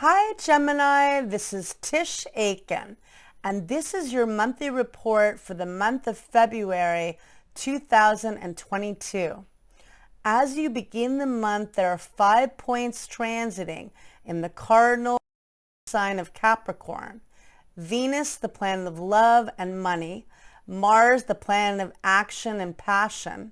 Hi Gemini, this is Tisch Aitken, and this is your monthly report for the month of February 2022. As you begin the month, there are 5 points transiting in the cardinal sign of Capricorn. Venus, the planet of love and money. Mars, the planet of action and passion.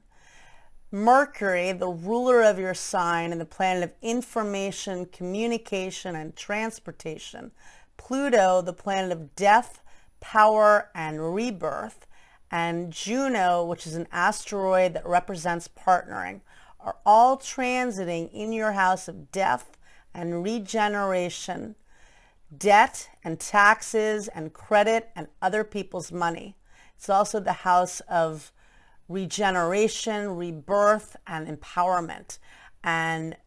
Mercury, the ruler of your sign and the planet of information, communication, and transportation. Pluto, the planet of death, power, and rebirth. And Juno, which is an asteroid that represents partnering, are all transiting in your house of death and regeneration, debt and taxes and credit and other people's money. It's also the house of regeneration, rebirth, and empowerment, and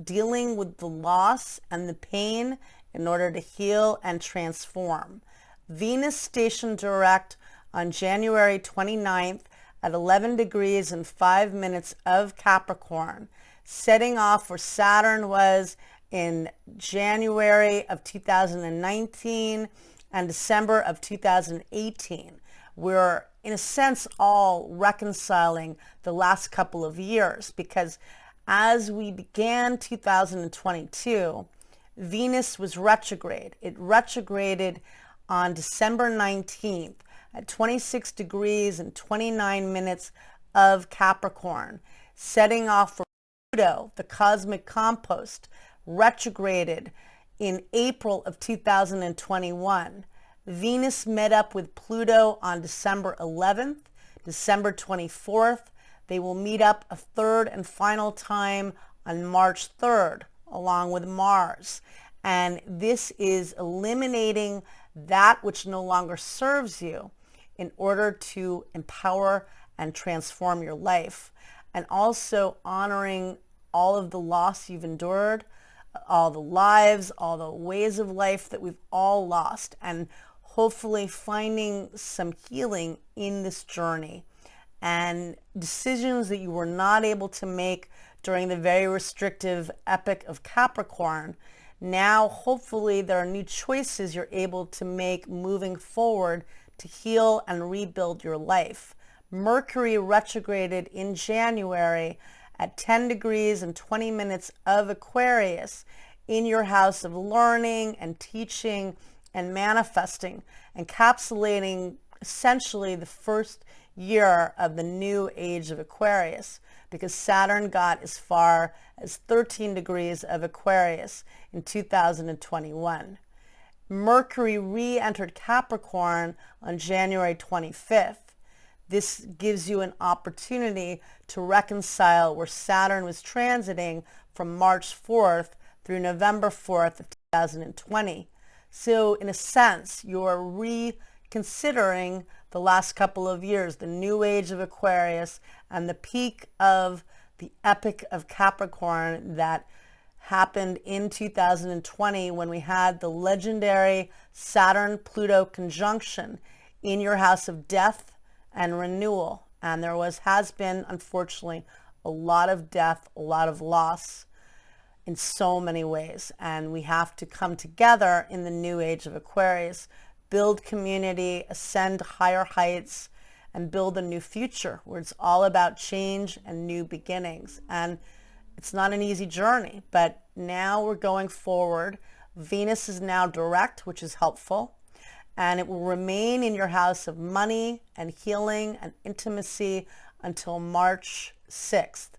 dealing with the loss and the pain in order to heal and transform. Venus stationed direct on January 29th at 11 degrees and 5 minutes of Capricorn, setting off where Saturn was in January of 2019 and December of 2018. We're in a sense all reconciling the last couple of years, because as we began 2022, Venus was retrograde. It retrograded on December 19th at 26 degrees and 29 minutes of Capricorn, setting off for Pluto, the cosmic compost, retrograded in April of 2021. Venus met up with Pluto on December 11th, December 24th. They will meet up a third and final time on March 3rd, along with Mars. And this is eliminating that which no longer serves you in order to empower and transform your life, and also honoring all of the loss you've endured, all the lives, all the ways of life that we've all lost, and hopefully finding some healing in this journey, and decisions that you were not able to make during the very restrictive epoch of Capricorn. Now, hopefully, there are new choices you're able to make moving forward to heal and rebuild your life. Mercury retrograded in January at 10 degrees and 20 minutes of Aquarius in your house of learning and teaching and manifesting, encapsulating essentially the first year of the new age of Aquarius, because Saturn got as far as 13 degrees of Aquarius in 2021. Mercury re-entered Capricorn on January 25th. This gives you an opportunity to reconcile where Saturn was transiting from March 4th through November 4th of 2020. So in a sense, you're reconsidering the last couple of years, the new age of Aquarius and the peak of the epoch of Capricorn that happened in 2020 when we had the legendary Saturn-Pluto conjunction in your house of death and renewal. And there has been, unfortunately, a lot of death, a lot of loss in so many ways, and we have to come together in the new age of Aquarius, build community, ascend higher heights, and build a new future where it's all about change and new beginnings. And it's not an easy journey, but now we're going forward. Venus is now direct, which is helpful, and it will remain in your house of money and healing and intimacy until March 6th.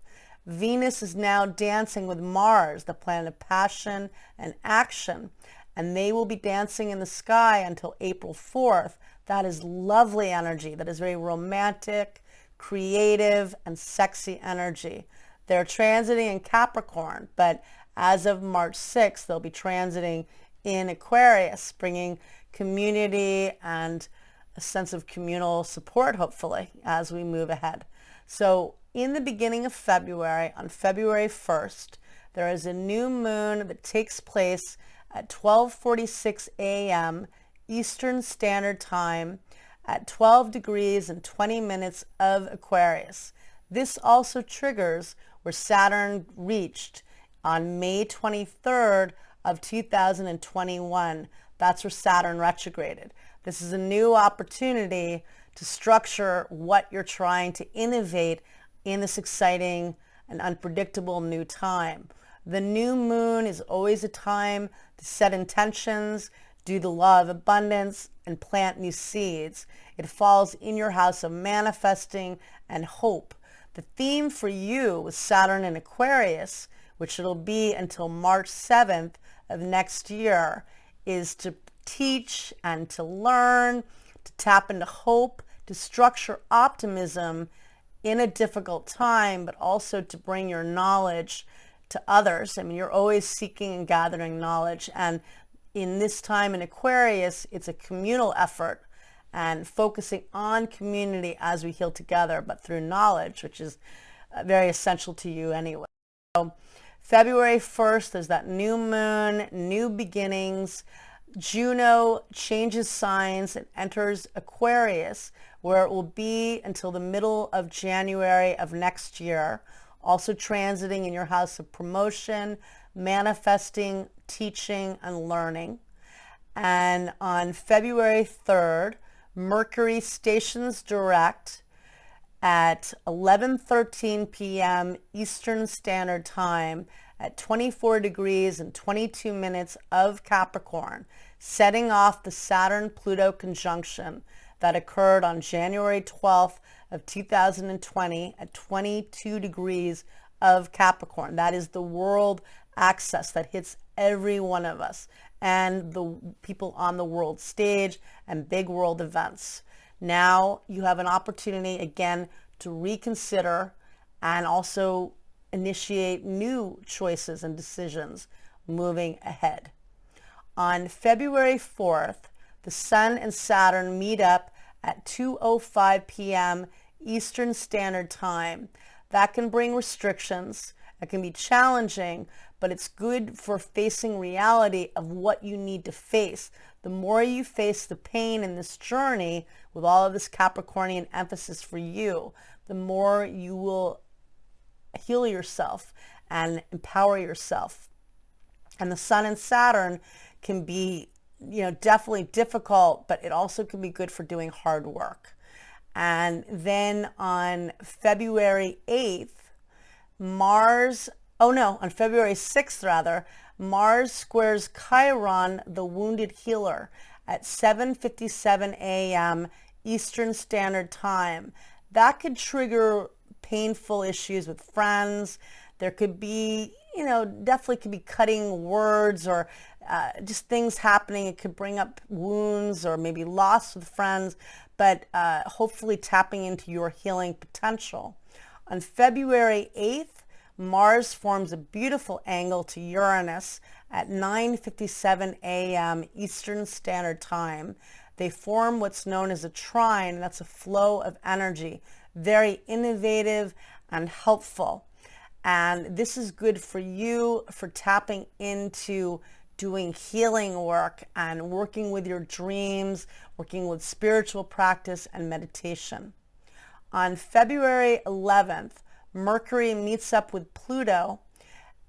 Venus is now dancing with Mars, the planet of passion and action, and they will be dancing in the sky until April 4th. That is lovely energy. That is very romantic, creative, and sexy energy. They're transiting in Capricorn, but as of March 6th, they'll be transiting in Aquarius, bringing community and a sense of communal support, hopefully, as we move ahead. So in the beginning of February, on February 1st, there is a new moon that takes place at 12:46 a.m. Eastern Standard Time at 12 degrees and 20 minutes of Aquarius. This also triggers where Saturn reached on May 23rd of 2021. That's where Saturn retrograded. This is a new opportunity to structure what you're trying to innovate in this exciting and unpredictable new time. The new moon is always a time to set intentions, do the law of abundance, and plant new seeds. It falls in your house of manifesting and hope. The theme for you with Saturn in Aquarius, which it'll be until March 7th of next year, is to teach and to learn, to tap into hope, to structure optimism in a difficult time, but also to bring your knowledge to others. I mean, you're always seeking and gathering knowledge. And in this time in Aquarius, it's a communal effort and focusing on community as we heal together, but through knowledge, which is very essential to you anyway. So February 1st, there's that new moon, new beginnings. Juno changes signs and enters Aquarius, where it will be until the middle of January of next year, also transiting in your house of promotion, manifesting, teaching, and learning. And on February 3rd, Mercury stations direct at 11:13 p.m. Eastern Standard Time at 24 degrees and 22 minutes of Capricorn, setting off the Saturn-Pluto conjunction that occurred on January 12th of 2020 at 22 degrees of Capricorn. That is the world axis that hits every one of us and the people on the world stage and big world events. Now you have an opportunity again to reconsider and also initiate new choices and decisions moving ahead. On February 4th, the Sun and Saturn meet up at 2:05 p.m. Eastern Standard Time. That can bring restrictions. It can be challenging, but it's good for facing reality of what you need to face. The more you face the pain in this journey with all of this Capricornian emphasis for you, the more you will heal yourself and empower yourself. And the Sun and Saturn can be, definitely difficult, but it also can be good for doing hard work. And then on February 8th, on February 6th rather, Mars squares Chiron, the wounded healer, at 7:57 a.m. Eastern Standard Time. That could trigger painful issues with friends. There could be, definitely could be cutting words or just things happening. It could bring up wounds or maybe loss with friends, but hopefully tapping into your healing potential. On February 8th, Mars forms a beautiful angle to Uranus at 9:57 a.m. Eastern Standard Time. They form what's known as a trine. That's a flow of energy, very innovative and helpful. And this is good for you for tapping into doing healing work and working with your dreams, working with spiritual practice and meditation. On February 11th, Mercury meets up with Pluto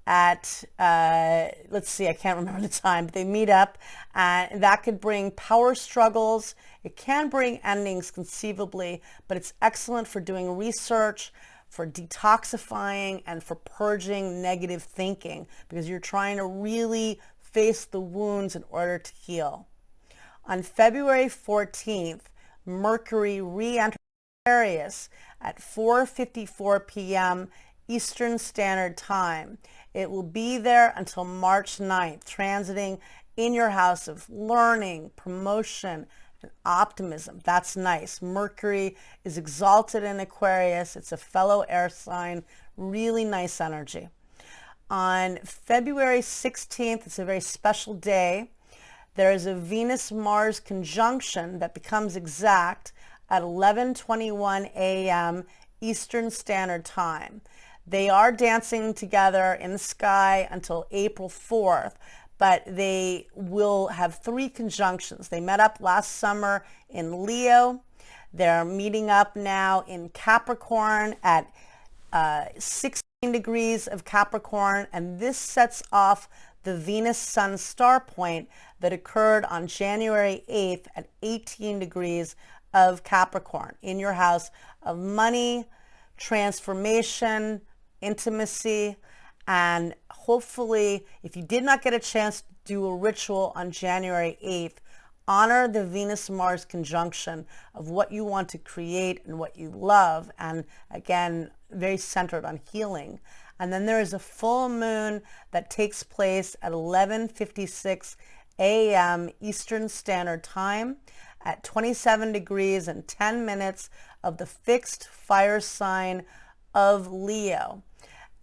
at, let's see, I can't remember the time, but they meet up, and that could bring power struggles. It can bring endings conceivably, but it's excellent for doing research, for detoxifying, and for purging negative thinking, because you're trying to really face the wounds in order to heal. On February 14th, Mercury re-enters Aquarius at 4:54 p.m. Eastern Standard Time. It will be there until March 9th, transiting in your house of learning, promotion, and optimism. That's nice. Mercury is exalted in Aquarius. It's a fellow air sign. Really nice energy. On February 16th, it's a very special day. There is a Venus-Mars conjunction that becomes exact at 11:21 a.m. Eastern Standard Time. They are dancing together in the sky until April 4th, but they will have 3 conjunctions. They met up last summer in Leo. They're meeting up now in Capricorn at 16 degrees of Capricorn, and this sets off the Venus-Sun star point that occurred on January 8th at 18 degrees of Capricorn in your house of money, transformation, intimacy, and hopefully, if you did not get a chance to do a ritual on January 8th, honor the Venus-Mars conjunction of what you want to create and what you love, and again, very centered on healing. And then there is a full moon that takes place at 11:56 a.m. Eastern Standard Time at 27 degrees and 10 minutes of the fixed fire sign of Leo.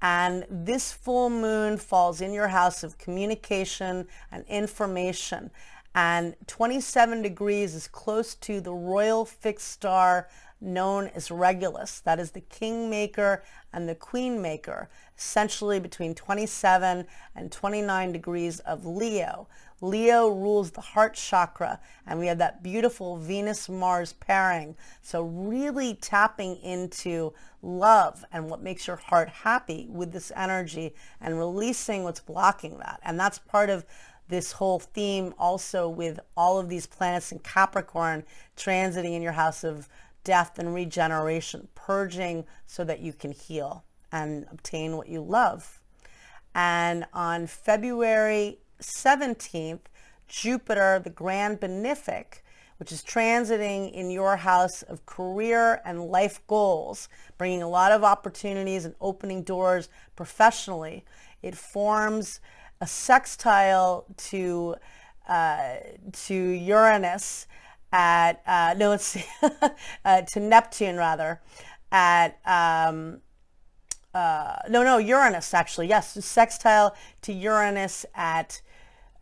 And this full moon falls in your house of communication and information. And 27 degrees is close to the royal fixed star known as Regulus. That is the kingmaker and the queenmaker, essentially between 27 and 29 degrees of Leo. Leo rules the heart chakra, and we have that beautiful Venus-Mars pairing. So really tapping into love and what makes your heart happy with this energy and releasing what's blocking that. And that's part of this whole theme also with all of these planets in Capricorn transiting in your house of death and regeneration, purging so that you can heal and obtain what you love. And on February 17th, Jupiter, the grand benefic, which is transiting in your house of career and life goals, bringing a lot of opportunities and opening doors professionally. It forms a sextile to Uranus at no, let's see, to Neptune rather at Uranus actually, yes, sextile to Uranus at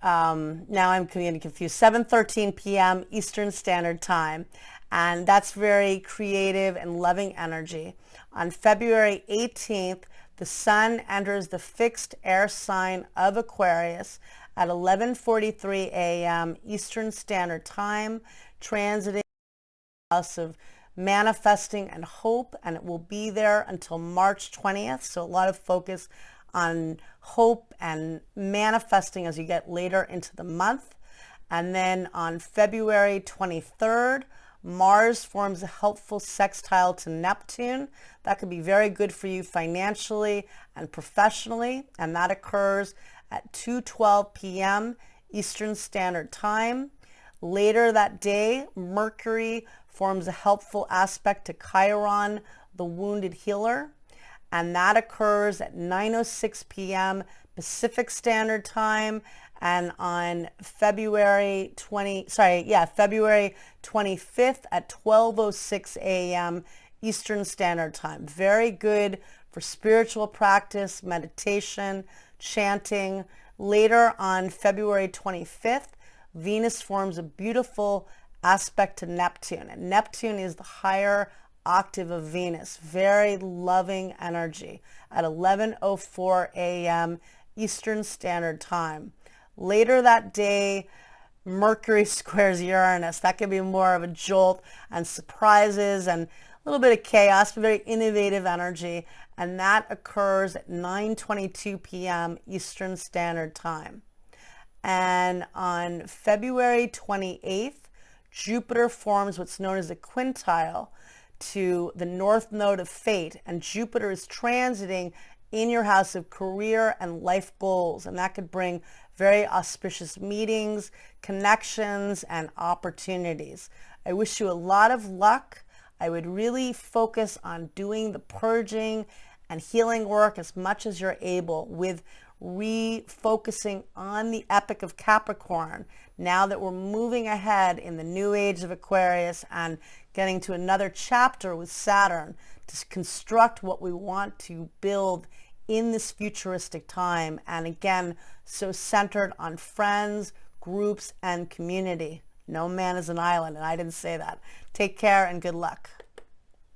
now I'm getting confused, 7:13 p.m. Eastern Standard Time, and that's very creative and loving energy. On February 18th, the Sun enters the fixed air sign of Aquarius at 11:43 a.m. Eastern Standard Time, transiting the house of manifesting and hope, and it will be there until March 20th. So a lot of focus on hope and manifesting as you get later into the month. And then on February 23rd, Mars forms a helpful sextile to Neptune. That could be very good for you financially and professionally, and that occurs at 2:12 p.m. Eastern Standard Time. Later that day, Mercury forms a helpful aspect to Chiron, the wounded healer, and that occurs at 9:06 p.m. Pacific Standard Time. And on February 25th at 12:06 a.m. Eastern Standard Time. Very good for spiritual practice, meditation, chanting. Later on February 25th, Venus forms a beautiful aspect to Neptune. And Neptune is the higher octave of Venus. Very loving energy at 11:04 a.m. Eastern Standard Time. Later that day, Mercury squares Uranus. That could be more of a jolt and surprises and a little bit of chaos, but very innovative energy. And that occurs at 9:22 p.m. Eastern Standard Time. And on February 28th, Jupiter forms what's known as a quintile to the north node of fate. And Jupiter is transiting in your house of career and life goals. And that could bring very auspicious meetings, connections, and opportunities. I wish you a lot of luck. I would really focus on doing the purging and healing work as much as you're able with refocusing on the epic of Capricorn now that we're moving ahead in the new age of Aquarius and getting to another chapter with Saturn to construct what we want to build in this futuristic time. And again, so centered on friends, groups, and community. No man is an island, and I didn't say that. Take care and good luck.